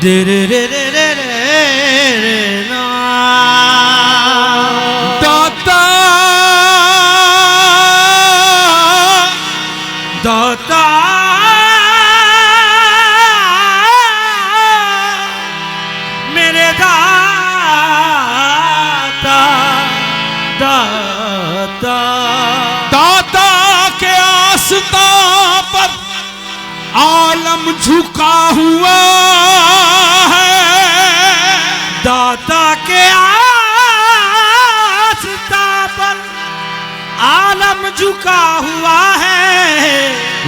दे रे रे रे रे रे ना दाता दाता मेरे दाता दाता दाता के आस्था पर आलम झुका हुआ है। दाता के आस्था पर आलम झुका हुआ है।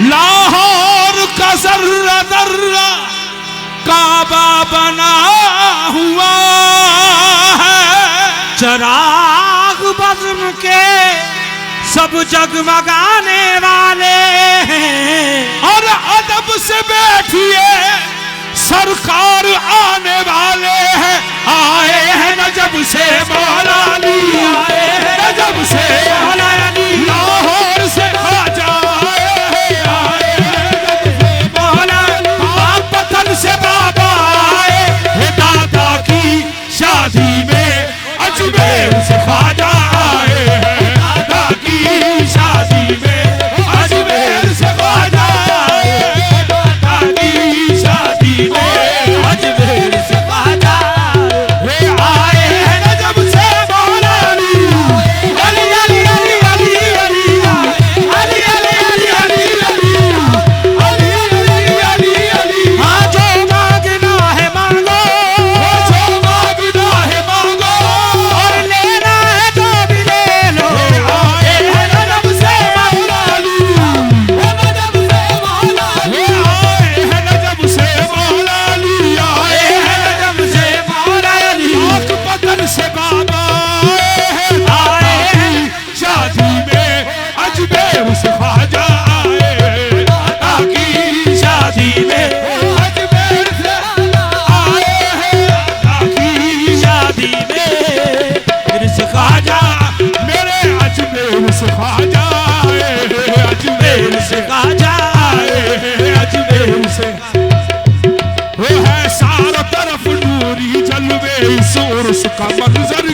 लाहौर का जर्रा जर्रा काबा बना हुआ है। चराग बज़्म के सब जगमगाने वाले हैं। और अदब से बैठिए सरकार आने वाले हैं। आए हैं नजब से मौला अली, आए हैं नजब से मौला अली। लाहौर से ख्वाजा आए हैं नजब से मौला अली। पाकपतन से बाबा आए हैं दादा की शादी में। अजमेर से ख्वाजा आए हैं दादा की शादी में। अजमेर से ख्वाजा आए हैं दादा की शादी में। अजमेर से ख्वाजा आए हैं नजब से मौला अली। अली अली अली अली अली अली अली अली अली अली अली अली। हाँ जो मांगना है मांगो, जो मांगना है मांगो, और लेना है तो भी ले लो। आए हैं नजब से मौला अली, नजब से मौला अली। आए हैं नजब से मौला अली, आए हैं नजब से मौला अली। पाकपतन से बाबा आए हैं शादी में। अजमेर से ख्वाजा आए हैं दादा की शादी में। अजमेर से आए हैं दादा की शादी में। फिर से ख्वाजा मेरे अजमेर से ख्वाजा आए हैं। अजमेर से ख्वाजा आए हैं। अजमेर से वो है सारा तरफ नूरी जलवे इस उर्स का मंजर